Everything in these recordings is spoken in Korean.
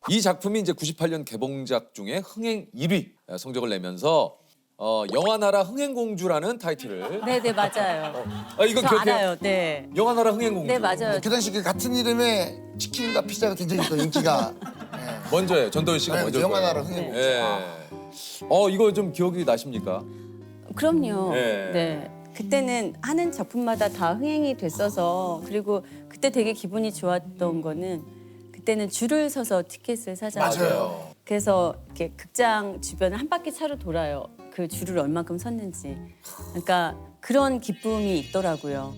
이 작품이 이제 98년 개봉작 중에 흥행 1위 성적을 내면서 영화나라 흥행공주라는 타이틀을 네네 맞아요. 이거 저 기억해요? 알아요. 네. 영화나라 흥행공주. 네 맞아요. 그 당시 그 같은 이름의 치킨과 피자가 굉장히 또 인기가 먼저예요. 전도연 씨가 먼저. 영화나라 흥행. 예. 이거 좀 기억이 나십니까? 그럼요. 네. 네. 그때는 하는 작품마다 다 흥행이 됐어서 그리고 그때 되게 기분이 좋았던 거는 그때는 줄을 서서 티켓을 사잖아요. 맞아요. 그래서 이렇게 극장 주변을 한 바퀴 차로 돌아요. 그 줄을 얼만큼 섰는지. 그러니까 그런 기쁨이 있더라고요.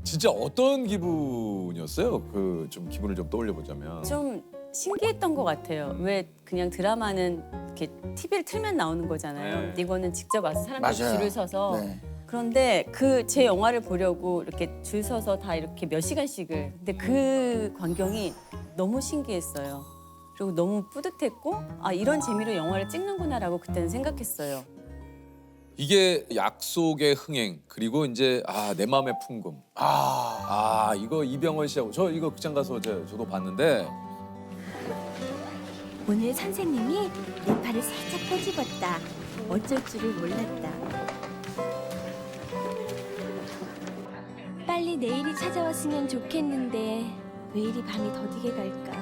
진짜 어떤 기분이었어요? 그 좀 기분을 좀 떠올려 보자면. 좀 신기했던 것 같아요. 왜 그냥 드라마는 이렇게 TV를 틀면 나오는 거잖아요. 네. 근데 이거는 직접 와서 사람들이 맞아요. 줄을 서서 네. 그런데 그 제 영화를 보려고 이렇게 줄 서서 다 이렇게 몇 시간씩을 근데 그 광경이 너무 신기했어요. 그리고 너무 뿌듯했고 아 이런 재미로 영화를 찍는구나라고 그때는 생각했어요. 이게 약속의 흥행 그리고 이제 내 맘의 풍금. 이거 이병헌 씨하고 저 이거 극장 가서 저도 봤는데 오늘 선생님이 내 팔을 살짝 꼬집었다. 어쩔 줄을 몰랐다. 빨리 내일이 찾아왔으면 좋겠는데 왜 이리 밤이 더디게 갈까?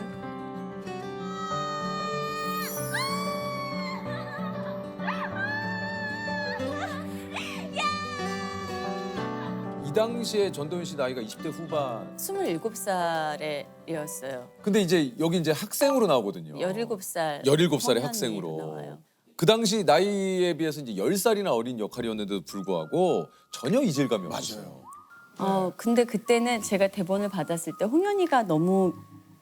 이 당시에 전도연 씨 나이가 20대 후반. 27살이었어요. 근데 이제 여기 이제 학생으로 나오거든요. 17살. 17살의 학생으로. 나와요. 그 당시 나이에 비해서 이제 10살이나 어린 역할이었는데도 불구하고 전혀 이질감이 없었어요. 근데 그때는 제가 대본을 받았을 때 홍현이가 너무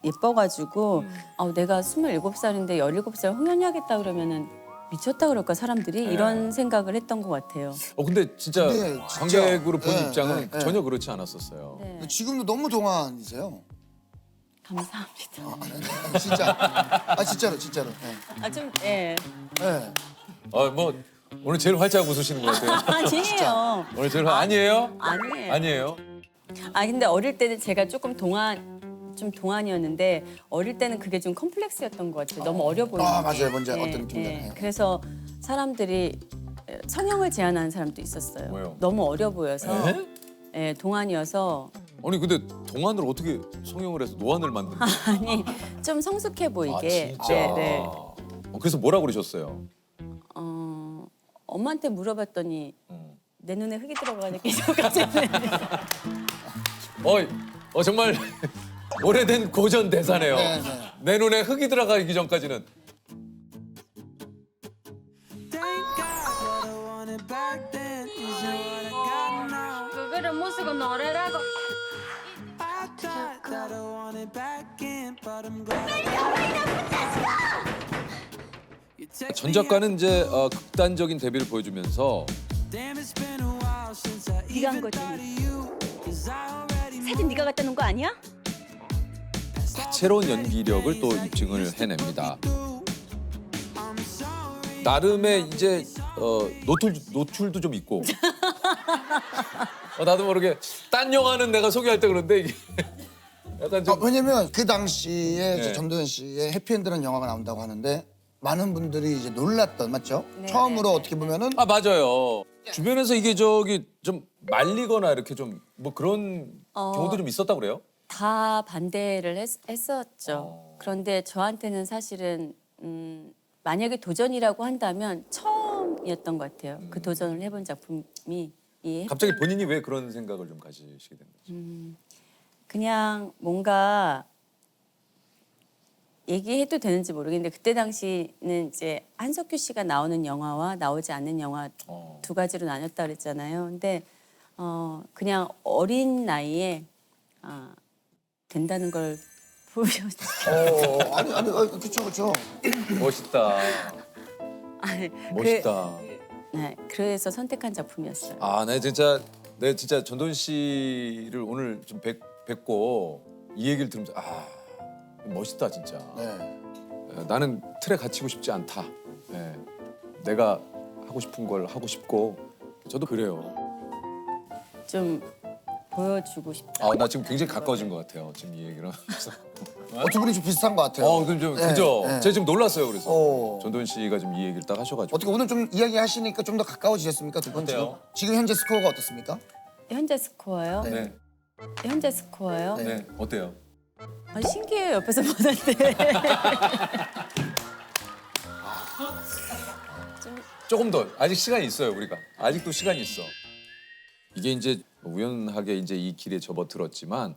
예뻐가지고 내가 27살인데 17살 홍현이 하겠다 그러면은 미쳤다 그럴까 사람들이 이런 생각을 했던 것 같아요. 근데 진짜 근데 진짜, 관객으로 본 네, 입장은 네. 전혀 그렇지 않았었어요. 네, 지금도 너무 동안이세요. 감사합니다. 진짜. 진짜로. 좀 예. 네. 뭐 오늘 제일 활짝 웃으시는 것 같아요. 아니에요. 오늘 제일 아니에요? 아니에요. 아니에요. 근데 어릴 때는 제가 조금 동안이었는데 어릴 때는 그게 좀 컴플렉스였던 것 같아요. 너무 어려 보이는 게. 맞아요. 뭔지 어떤 느낌인지 알아요. 그래서 사람들이 성형을 제안하는 사람도 있었어요. 왜요? 너무 어려 보여서 네? 예, 동안이어서 아니 근데 동안을 어떻게 성형을 해서 노안을 만드는 거예요? 아니 좀 성숙해 보이게. 진짜. 네. 그래서 뭐라 그러셨어요? 엄마한테 물어봤더니 음. 내 눈에 흙이 들어가는 게 저까지는 정말 오래된 고전 대사네요. 네. 내 눈에 흙이 들어가기 전까지는. 그거를 못 쓰고 노래라고. 전 작가는 이제 극단적인 데뷔를 보여주면서 네가 한 거지. 사진 네가 갖다 놓은 거 아니야? 다채로운 연기력을 또 입증을 해냅니다. 나름의 이제 노출도 좀 있고. 나도 모르게 딴 영화는 내가 소개할 때 그런데 이게 약간 좀 왜냐면 그 당시에 네. 전도연 씨의 해피엔드라는 영화가 나온다고 하는데 많은 분들이 이제 놀랐던 맞죠? 네, 처음으로 네. 어떻게 보면은 맞아요. 주변에서 이게 좀 말리거나 이렇게 좀 뭐 그런 경우도 좀 있었다고 그래요? 다 반대를 했었죠. 어. 그런데 저한테는 사실은 만약에 도전이라고 한다면 처음이었던 것 같아요. 그 도전을 해본 작품이 갑자기 본인이 왜 그런 생각을 좀 가지시게 된 거죠? 그냥 뭔가 얘기해도 되는지 모르겠는데 그때 당시는 이제 한석규 씨가 나오는 영화와 나오지 않는 영화 두 가지로 나눴다 그랬잖아요. 근데 그냥 어린 나이에 된다는 걸 보여줬어요. 그쵸. 멋있다. 아니, 멋있다. 네, 그래서 선택한 작품이었어요. 내 진짜 전도연 씨를 오늘 좀 뵙고 이 얘기를 들으면서 멋있다 진짜. 네. 나는 틀에 갇히고 싶지 않다. 내가 하고 싶은 걸 하고 싶고 저도 그래요. 좀 보여주고 싶다. 나 지금 굉장히 가까워진 것 같아요. 지금 이 얘기를 하면서. 두 분이 좀 비슷한 것 같아요. 그럼 좀 네, 그죠? 네. 제가 지금 놀랐어요. 그래서 오. 전도연 씨가 지금 이 얘기를 딱 하셔가지고. 어떻게 오늘 좀 이야기하시니까 좀 더 가까워지셨습니까 두 분 지금? 어때요? 지금 현재 스코어가 어떻습니까? 현재 스코어요? 네. 현재 스코어요? 네. 어때요? 신기해요. 옆에서 보는데. 조금 더 아직 시간이 있어요. 우리가 아직도 시간이 있어. 이게 이제 우연하게 이제 이 길에 접어들었지만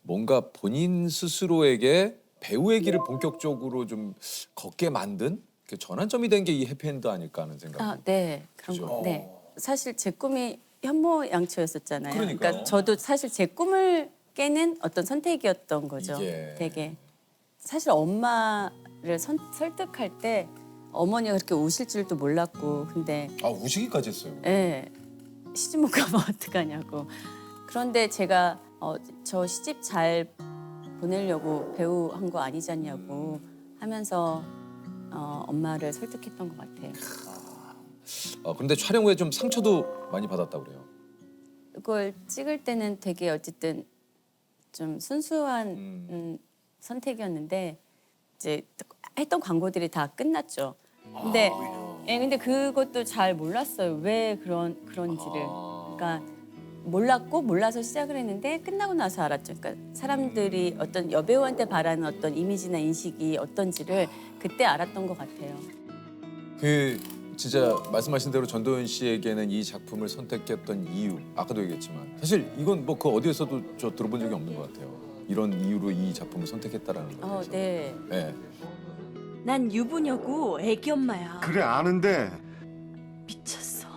뭔가 본인 스스로에게 배우의 길을 본격적으로 좀 걷게 만든 그 전환점이 된 게 이 해피엔드 아닐까 하는 생각. 네. 그런 그죠? 거. 네. 사실 제 꿈이 현모양처였었잖아요. 그러니까요. 저도 사실 제 꿈을 깨는 어떤 선택이었던 거죠. 이게. 되게. 사실 엄마를 설득할 때 어머니가 그렇게 우실 줄도 몰랐고 근데 우시기까지 했어요. 예. 시집 못 가면 어떡하냐고. 그런데 제가 저 시집 잘 보내려고 배우 한 거 아니지 않냐고 하면서 엄마를 설득했던 것 같아요. 그런데 촬영 후에 좀 상처도 많이 받았다고 그래요. 이걸 찍을 때는 되게 어쨌든 좀 순수한 선택이었는데 이제 했던 광고들이 다 끝났죠. 근데 그것도 잘 몰랐어요. 왜 그런지를. 그러니까 몰라서 시작을 했는데 끝나고 나서 알았죠. 그러니까 사람들이 어떤 여배우한테 바라는 어떤 이미지나 인식이 어떤지를 그때 알았던 것 같아요. 그 진짜 말씀하신 대로 전도연 씨에게는 이 작품을 선택했던 이유 아까도 얘기했지만 사실 이건 뭐 그 어디에서도 저 들어본 적이 없는 것 같아요. 이런 이유로 이 작품을 선택했다라는 거에 대해서. 네. 네. 난 유부녀고 애기 엄마야. 그래 아는데 미쳤어.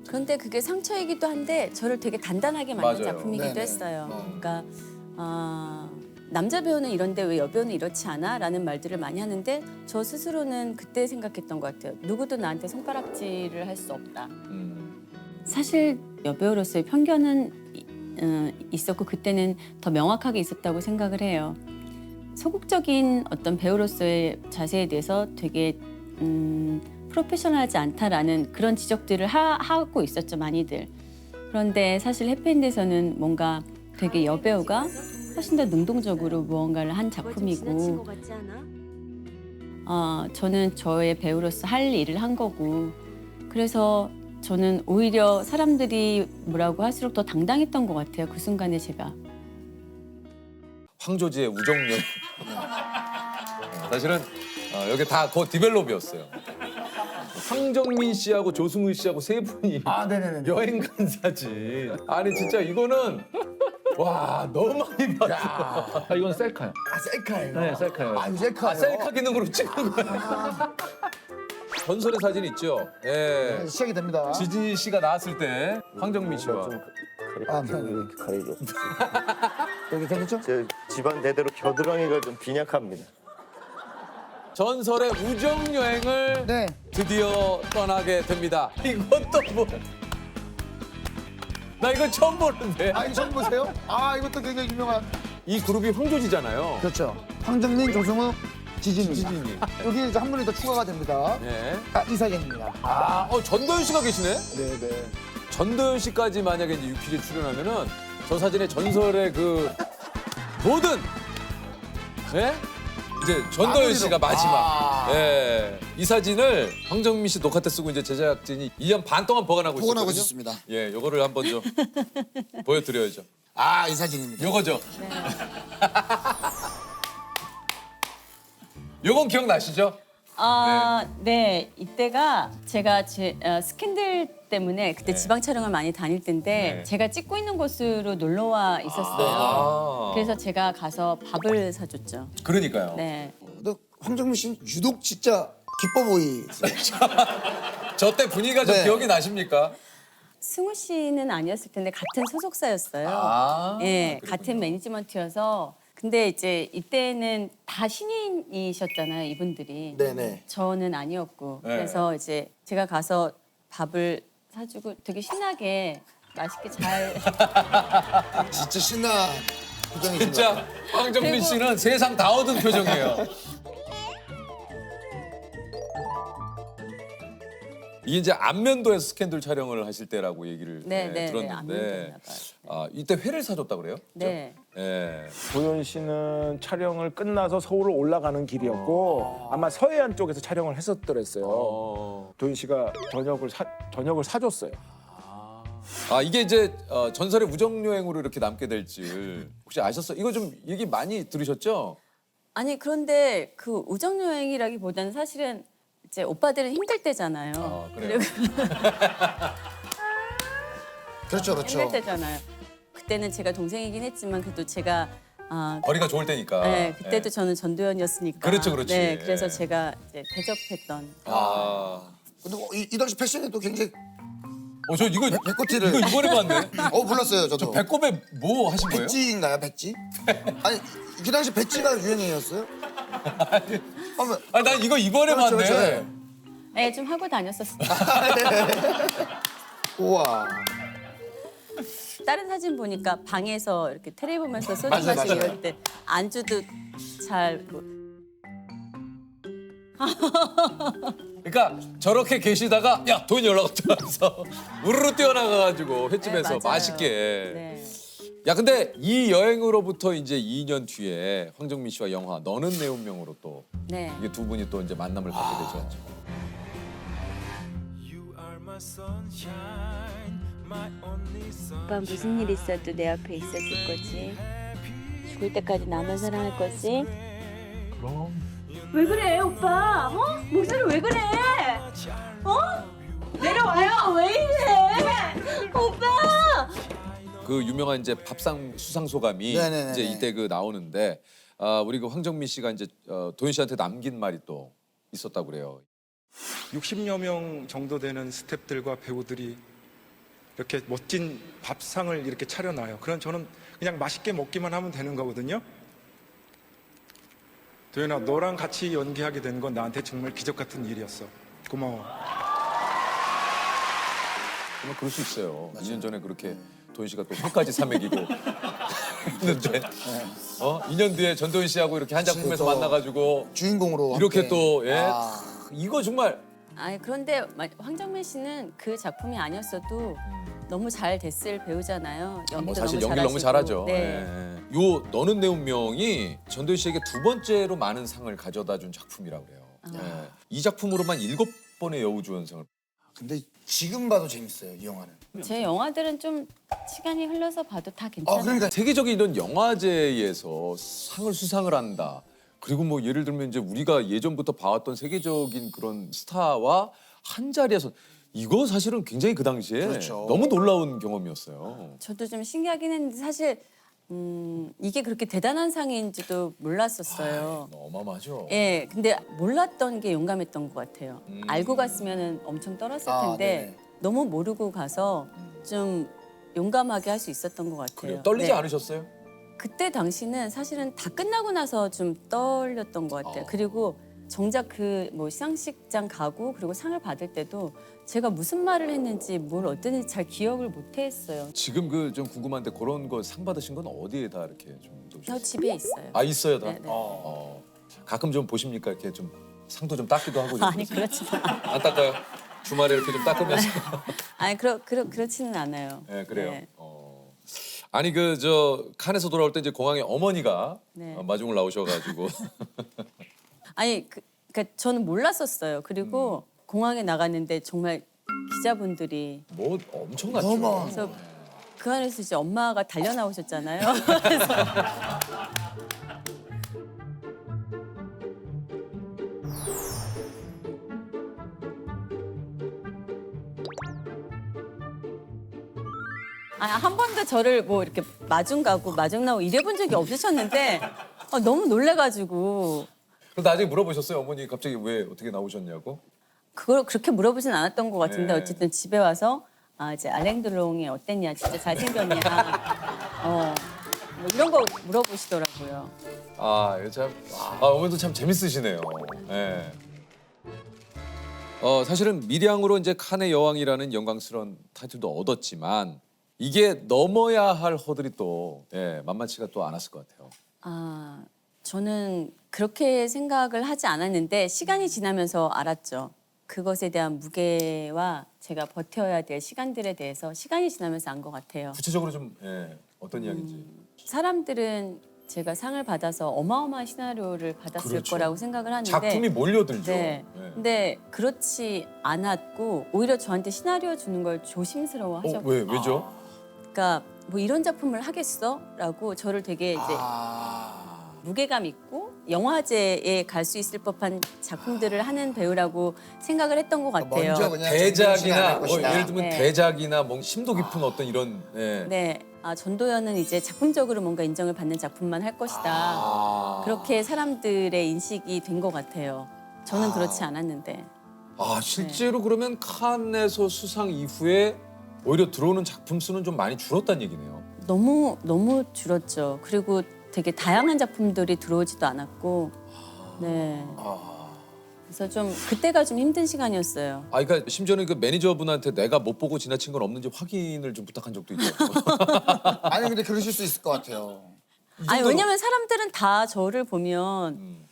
그런데 그게 상처이기도 한데 저를 되게 단단하게 만든 맞아요. 작품이기도 네네. 했어요. 그러니까 남자 배우는 이런데 왜 여배우는 이렇지 않아? 라는 말들을 많이 하는데 저 스스로는 그때 생각했던 것 같아요. 누구도 나한테 손가락질을 할 수 없다. 사실 여배우로서의 편견은 있었고 그때는 더 명확하게 있었다고 생각을 해요. 소극적인 어떤 배우로서의 자세에 대해서 되게 프로페셔널하지 않다라는 그런 지적들을 하고 있었죠, 많이들. 그런데 사실 해피엔드에서는 뭔가 되게 여배우가 훨씬 더 능동적으로 무언가를 한 작품이고 같지 않아? 저는 저의 배우로서 할 일을 한 거고 그래서 저는 오히려 사람들이 뭐라고 할수록 더 당당했던 것 같아요, 그 순간에 제가. 황조지의 우정녀. 사실은 여기 다 그 디벨롭이었어요. 황정민 씨하고 조승우 씨하고 세 분이 네네네. 여행 간 사진. 아니 진짜 이거는 와 너무 많이 봤어. 이건 셀카요. 셀카예요? 네, 셀카예요. 이거 셀카예요? 셀카 기능으로 찍은 거야. 전설의 사진 있죠. 예. 시작이 됩니다. 지진 씨가 나왔을 때 황정민 씨와 네. 가리죠. 여기 괜찮죠? 제 집안 대대로 겨드랑이가 좀 빈약합니다. 전설의 우정 여행을 네. 드디어 떠나게 됩니다. 이것도 뭐? 나 이거 처음 보는데. 이거 처음 보세요? 이것도 굉장히 유명한. 이 그룹이 황조지잖아요. 그렇죠. 황정민, 조승우, 지진입니다. 지진이. 여기 이제 한 분이 더 추가가 됩니다. 네. 이사경입니다. 전도연 씨가 계시네. 네네. 전도연 씨까지 만약에 이제 유퀴즈에 출연하면은 저 사진의 전설의 그 모든 예? 이제 전도연 씨가 마지막. 예. 이 사진을 황정민 씨 녹화 때 쓰고 이제 제작진이 2년 반 동안 보관하고 있었거든요. 보관하고 있었습니다. 예, 요거를 한번 좀 보여드려야죠. 이 사진입니다. 요거죠. 요건 기억나시죠? 네. 이때가 제가 스캔들 때문에 그때 네. 지방 촬영을 많이 다닐 때인데 네. 제가 찍고 있는 곳으로 놀러 와 있었어요. 그래서 제가 가서 밥을 사줬죠. 그러니까요. 네. 근데 황정민 씨는 유독 진짜 기뻐 보이세요. 저 때 분위기가 좀 네. 기억이 나십니까? 승우 씨는 아니었을 텐데 같은 소속사였어요. 아, 예, 그렇군요. 같은 매니지먼트여서. 근데 이제 이때는 다 신인이셨잖아요, 이분들이. 네네. 저는 아니었고. 네. 그래서 이제 제가 가서 밥을 사주고 되게 신나게 맛있게 잘. 진짜 신나 표정이신 것 진짜 같아요. 황정민 그리고- 씨는 세상 다 얻은 표정이에요. 이게 이제 안면도에서 스캔들 촬영을 하실 때라고 얘기를 네, 네, 네, 들었는데 안면도였나 봐요. 아, 이때 회를 사줬다 그래요? 네. 예. 도현 씨는 촬영을 끝나서 서울을 올라가는 길이었고 아마 서해안 쪽에서 촬영을 했었더랬어요. 도현 씨가 저녁을 사줬어요. 아 이게 이제 전설의 우정 여행으로 이렇게 남게 될 줄 혹시 아셨어요? 이거 좀 얘기 많이 들으셨죠? 아니 그런데 그 우정 여행이라기보다는 사실은 이제 오빠들은 힘들 때잖아요. 아, 그래요? 그렇죠, 그렇죠. 힘들 때잖아요. 그때는 제가 동생이긴 했지만 그래도 제가 거리가 좋을 때니까. 네, 그때도 예. 저는 전도연이었으니까. 그렇죠, 그렇지. 네, 그래서 예. 제가 이제 대접했던. 아, 근데 이 당시 패션이 또 굉장히 저 이거 배꼽티를 이거 이번에 봤네. 몰랐어요, 저도. 배꼽에 뭐 하신 거예요? 배지인가요, 배지? 아니 그 당시 배지가 유행이었어요? 아, 난 이거 이번에 그렇죠, 봤네. 그렇죠. 네, 좀 하고 다녔었어요. 우와. 다른 사진 보니까 방에서 이렇게 테레비 보면서 소주 맞아요, 마시고 맞아요. 이럴 때 안주도 잘 뭐, 그러니까 저렇게 계시다가 야 돈이 연락 왔다면서 우르르 뛰어나가가지고 횟집에서 네, 맞아요. 맛있게. 네. 야 근데 이 여행으로부터 이제 2년 뒤에 황정민 씨와 영화 너는 내 운명으로 또 네. 이게 두 분이 또 이제 만남을 갖게 되죠. 오빠 무슨 일 있어도 내 옆에 있어줄 거지. 죽을 때까지 나만 사랑할 거지. 왜 그래 오빠? 어? 목소리 왜 그래? 어? 내려와요. 왜 이래? 오빠! 그 유명한 이제 밥상 수상 소감이 네네네네. 이제 이때 그 나오는데 우리 그 황정민 씨가 이제 도현 씨한테 남긴 말이 또 있었다고 그래요. 60여 명 정도 되는 스태프들과 배우들이 이렇게 멋진 밥상을 이렇게 차려놔요. 그럼 저는 그냥 맛있게 먹기만 하면 되는 거거든요. 도현아, 너랑 같이 연기하게 된 건 나한테 정말 기적 같은 일이었어. 고마워. 정말 그럴 수 있어요. 2년 전에 그렇게 도현 씨가 또 혀까지 사먹이고 했는데 2년 뒤에 전도현 씨하고 이렇게 한 작품에서 또 만나가지고 주인공으로 이렇게 함께. 또 예? 아. 이거 정말 아니 그런데 황정민 씨는 그 작품이 아니었어도 너무 잘 됐을 배우잖아요. 연기도 뭐 사실 너무 연기 너무 잘하시고. 잘하죠. 네. 예. 요 너는 내 운명이 전도현 씨에게 두 번째로 많은 상을 가져다 준 작품이라고 그래요. 예. 이 작품으로만 7번의 여우주연상을. 근데 지금 봐도 재밌어요, 이 영화는. 제 영화들은 좀 시간이 흘러서 봐도 다 괜찮아요. 그러니까 세계적인 이런 영화제에서 상을 수상을 한다. 그리고 뭐 예를 들면 이제 우리가 예전부터 봐왔던 세계적인 그런 스타와 한 자리에서 이거 사실은 굉장히 그 당시에 그렇죠. 너무 놀라운 경험이었어요. 저도 좀 신기하긴 했는데 사실 이게 그렇게 대단한 상인지도 몰랐었어요. 어마어마하죠. 예, 근데 몰랐던 게 용감했던 것 같아요. 알고 갔으면 엄청 떨었을 텐데 네네. 너무 모르고 가서 좀 용감하게 할 수 있었던 것 같아요. 그래요? 떨리지 네. 않으셨어요? 그때 당시는 사실은 다 끝나고 나서 좀 떨렸던 것 같아요. 그리고 정작 그 뭐 시상식장 가고 그리고 상을 받을 때도 제가 무슨 말을 했는지 뭘 어땠는지 잘 기억을 못 했어요. 지금 그 좀 궁금한데 그런 거 상 받으신 건 어디에다 이렇게 좀 저 놓으셨어요? 집에 있어요. 아 있어요 다. 네, 네. 가끔 좀 보십니까 이렇게 좀 상도 좀 닦기도 하고. 좀 아니 그렇지는 안 닦아요? 주말에 이렇게 좀 닦으면서. 아니 그렇지는 않아요. 네 그래요. 네. 아니 그 저 칸에서 돌아올 때 이제 공항에 어머니가 네. 마중을 나오셔가지고 아니 그러니까 저는 몰랐었어요. 그리고 공항에 나갔는데 정말 기자분들이 뭐 엄청났죠. 어머. 그래서 그 안에서 이제 엄마가 달려 나오셨잖아요. 그래서 한 번도 저를 뭐 이렇게 마중 가고 마중 나오고 이래본 적이 없으셨는데 너무 놀래가지고 그럼 나중에 물어보셨어요 어머니 갑자기 왜 어떻게 나오셨냐고? 그걸 그렇게 물어보진 않았던 것 같은데 네. 어쨌든 집에 와서 이제 알랭드롱이 어땠냐 진짜 잘생겼냐 뭐 이런 거 물어보시더라고요. 이거 참 어머니도 참 재밌으시네요. 예. 사실은 밀양으로 이제 칸의 여왕이라는 영광스러운 타이틀도 얻었지만 이게 넘어야 할 허들이 또 만만치가 또 않았을 것 같아요. 저는 그렇게 생각을 하지 않았는데 시간이 지나면서 알았죠. 그것에 대한 무게와 제가 버텨야 될 시간들에 대해서 시간이 지나면서 안 것 같아요. 구체적으로 좀 어떤 이야기인지. 사람들은 제가 상을 받아서 어마어마한 시나리오를 받았을 그렇죠. 거라고 생각을 하는데 작품이 몰려들죠. 네. 근데 그렇지 않았고 오히려 저한테 시나리오 주는 걸 조심스러워 하셨고 왜죠? 그러니까 뭐 이런 작품을 하겠어?라고 저를 되게 이제 무게감 있고 영화제에 갈 수 있을 법한 작품들을 하는 배우라고 생각을 했던 것 같아요. 먼저 그냥 대작이나 정신 시간을 예를 들면 네. 대작이나 뭐 심도 깊은 어떤 이런 네, 전도연은 이제 작품적으로 뭔가 인정을 받는 작품만 할 것이다. 그렇게 사람들의 인식이 된 것 같아요. 저는 그렇지 않았는데. 실제로 그러면 칸에서 수상 이후에 오히려 들어오는 작품 수는 좀 많이 줄었다는 얘기네요. 너무 줄었죠. 그리고 되게 다양한 작품들이 들어오지도 않았고, 네. 그래서 좀 그때가 좀 힘든 시간이었어요. 그러니까 심지어는 그 매니저분한테 내가 못 보고 지나친 건 없는지 확인을 좀 부탁한 적도 있죠. 아니 근데 그러실 수 있을 것 같아요. 아니 왜냐면 사람들은 다 저를 보면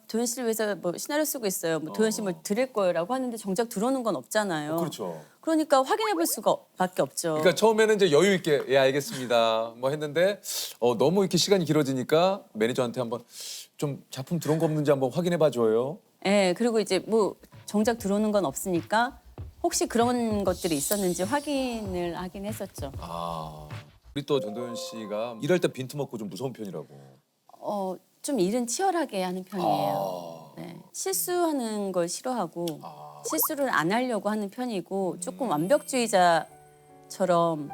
도현 씨를 위해서 뭐 시나리오 쓰고 있어요. 뭐 도현 씨 뭐 드릴 거예요라고 하는데 정작 들어오는 건 없잖아요. 그렇죠. 그러니까 확인해 볼 수가 밖에 없죠. 그러니까 처음에는 이제 여유 있게 예 알겠습니다 뭐 했는데 너무 이렇게 시간이 길어지니까 매니저한테 한번 좀 작품 들어온 거 없는지 한번 확인해 봐줘요. 네, 그리고 이제 뭐 정작 들어오는 건 없으니까 혹시 그런 것들이 있었는지 확인을 하긴 했었죠. 우리 또 전도연 씨가 일할 때 빈틈없고 좀 무서운 편이라고. 좀 일은 치열하게 하는 편이에요. 네, 실수하는 걸 싫어하고 실수를 안 하려고 하는 편이고 조금 완벽주의자처럼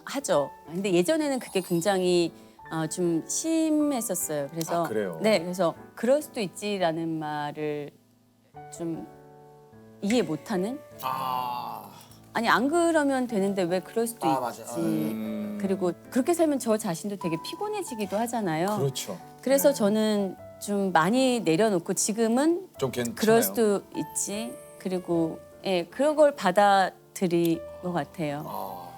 하죠. 근데 예전에는 그게 굉장히 좀 심했었어요. 그래서 그래요? 네, 그래서 그럴 수도 있지라는 말을 좀 이해 못하는. 아니 안 그러면 되는데 왜 그럴 수도 맞아. 있지. 그리고 그렇게 살면 저 자신도 되게 피곤해지기도 하잖아요. 그렇죠. 그래서 저는 좀 많이 내려놓고 지금은 좀 괜찮아요. 그럴 수도 있지. 그리고 그런 걸 받아들인 것 같아요.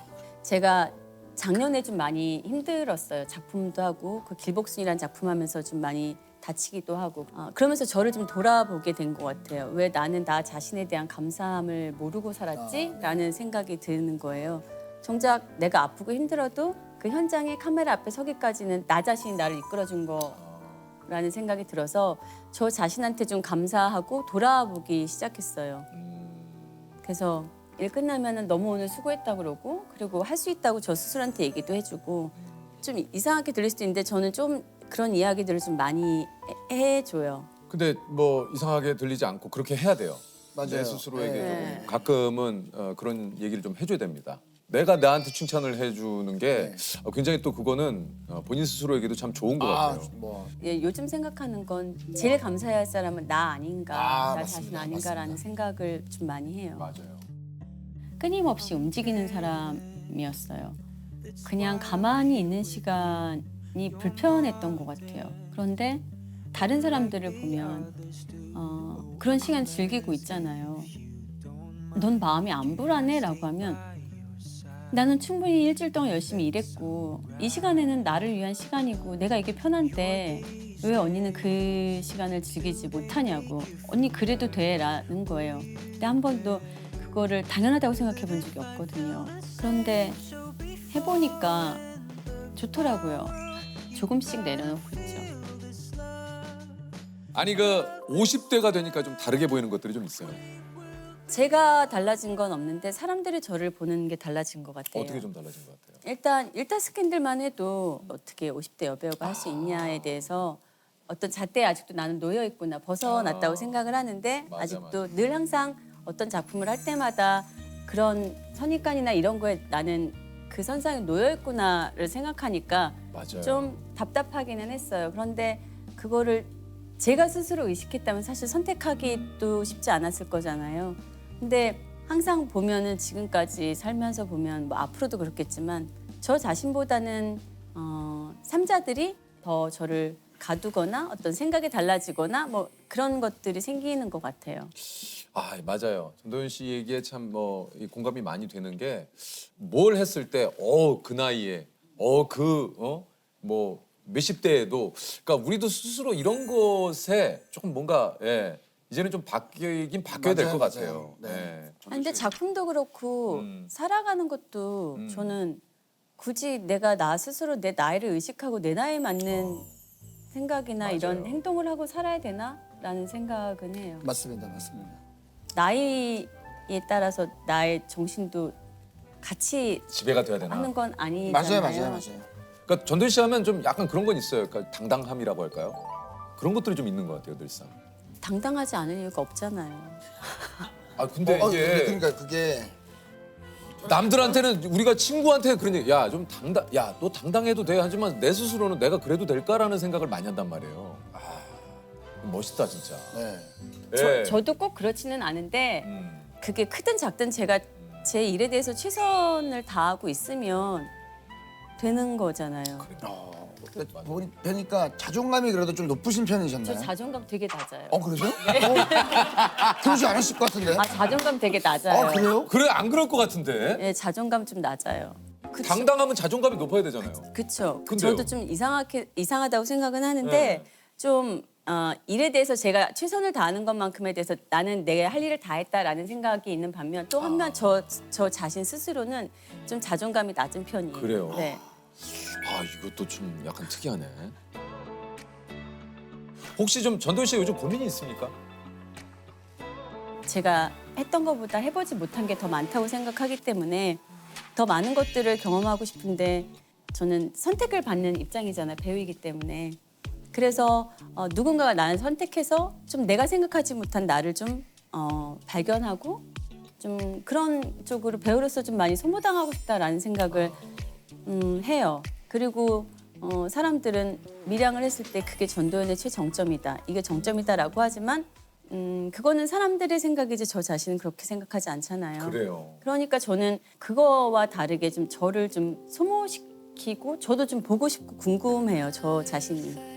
제가 작년에 좀 많이 힘들었어요. 작품도 하고 그 길복순이라는 작품 하면서 좀 많이 다치기도 하고 그러면서 저를 좀 돌아보게 된 것 같아요. 왜 나는 나 자신에 대한 감사함을 모르고 살았지? 라는 생각이 드는 거예요. 정작 내가 아프고 힘들어도 그 현장에 카메라 앞에 서기까지는 나 자신이 나를 이끌어준 거라는 생각이 들어서 저 자신한테 좀 감사하고 돌아보기 시작했어요. 그래서 일 끝나면은 너무 오늘 수고했다 그러고 그리고 할 수 있다고 저 스스로한테 얘기도 해주고 좀 이상하게 들릴 수도 있는데 저는 좀 그런 이야기들을 좀 많이 해줘요. 근데 뭐 이상하게 들리지 않고 그렇게 해야 돼요. 맞아요. 내 스스로에게 네. 조금 가끔은 그런 얘기를 좀 해줘야 됩니다. 내가 나한테 칭찬을 해주는 게 굉장히 또 그거는 본인 스스로에게도 참 좋은 것 같아요. 요즘 생각하는 건 제일 감사해야 할 사람은 나 아닌가, 나 맞습니다. 자신 아닌가라는 생각을 좀 많이 해요. 맞아요. 끊임없이 움직이는 사람이었어요. 그냥 가만히 있는 시간이 불편했던 것 같아요. 그런데 다른 사람들을 보면 그런 시간 즐기고 있잖아요. 넌 마음이 안 불안해? 라고 하면 나는 충분히 일주일 동안 열심히 일했고 이 시간에는 나를 위한 시간이고 내가 이게 편한데 왜 언니는 그 시간을 즐기지 못하냐고. 언니 그래도 돼 라는 거예요. 근데 한 번도 그거를 당연하다고 생각해 본 적이 없거든요. 그런데 해보니까 좋더라고요. 조금씩 내려놓고 있죠. 아니 그 50대가 되니까 좀 다르게 보이는 것들이 좀 있어요. 제가 달라진 건 없는데 사람들이 저를 보는 게 달라진 것 같아요. 어떻게 좀 달라진 것 같아요? 일단 스캔들만 해도 어떻게 50대 여배우가 할 수 있냐에 대해서 어떤 잣대에 아직도 나는 놓여 있구나 벗어났다고 생각을 하는데 맞아, 아직도 맞아. 늘 항상 어떤 작품을 할 때마다 그런 선입관이나 이런 거에 나는 그 선상에 놓여 있구나를 생각하니까 맞아요. 좀 답답하기는 했어요. 그런데 그거를 제가 스스로 의식했다면 사실 선택하기도 쉽지 않았을 거잖아요. 근데 항상 보면은 지금까지 살면서 보면 뭐 앞으로도 그렇겠지만 저 자신보다는 삼자들이 더 저를 가두거나 어떤 생각이 달라지거나 뭐 그런 것들이 생기는 것 같아요. 맞아요. 전도연 씨 얘기에 참 뭐 공감이 많이 되는 게 뭘 했을 때 그 나이에 뭐 몇십 대에도 그러니까 우리도 스스로 이런 것에 조금 뭔가 이제는 좀 바뀌긴 바뀌어야 될 것 맞아요, 같아요. 맞아요. 네. 네. 근데 작품도 그렇고 살아가는 것도 저는 굳이 내가 나 스스로 내 나이를 의식하고 내 나이에 맞는 생각이나 이런 맞아요. 행동을 하고 살아야 되나라는 생각은 해요. 맞습니다, 맞습니다. 나이에 따라서 나의 정신도 같이 지배가 돼야 되나? 하는 건 아니잖아요. 맞아요. 그러니까 전도연 씨 하면 좀 약간 그런 건 있어요. 그러니까 당당함이라고 할까요? 그런 것들이 좀 있는 것 같아요, 늘상. 당당하지 않을 이유가 없잖아요. 아 근데 근데 이게 그러니까 그게 남들한테는 우리가 친구한테 그런 얘기, 야 좀 너 당당해도 돼 하지만 내 스스로는 내가 그래도 될까라는 생각을 많이 한단 말이에요. 아 멋있다 진짜. 네. 예. 저도 꼭 그렇지는 않은데 그게 크든 작든 제가 제 일에 대해서 최선을 다하고 있으면 되는 거잖아요. 보니까 자존감이 그래도 좀 높으신 저 편이셨나요? 자존감 되게 낮아요. 그러세요? 그러지 않으실 것 같은데. 아 자존감 되게 낮아요. 그래요? 그래 안 그럴 것 같은데. 네, 자존감 좀 낮아요. 그쵸. 당당하면 자존감이 높아야 되잖아요. 그쵸. 근데요? 저도 좀 이상하다고 생각은 하는데 좀 일에 대해서 제가 최선을 다하는 것만큼에 대해서 나는 내 할 일을 다 했다라는 생각이 있는 반면 또 한면 저 자신 스스로는 좀 자존감이 낮은 편이에요. 그래요? 네. 아 이것도 좀 약간 특이하네. 혹시 좀 전도연 씨 요즘 고민이 있습니까? 제가 했던 것보다 해보지 못한 게 더 많다고 생각하기 때문에 더 많은 것들을 경험하고 싶은데 저는 선택을 받는 입장이잖아요. 배우이기 때문에. 그래서 누군가가 나를 선택해서 좀 내가 생각하지 못한 나를 좀 발견하고 좀 그런 쪽으로 배우로서 좀 많이 소모당하고 싶다라는 생각을 해요. 그리고 사람들은 밀양을 했을 때 그게 전도연의 최정점이다. 이게 정점이다라고 하지만 그거는 사람들의 생각이지 저 자신은 그렇게 생각하지 않잖아요. 그래요. 그러니까 저는 그거와 다르게 좀 저를 좀 소모시키고 저도 좀 보고 싶고 궁금해요. 저 자신이.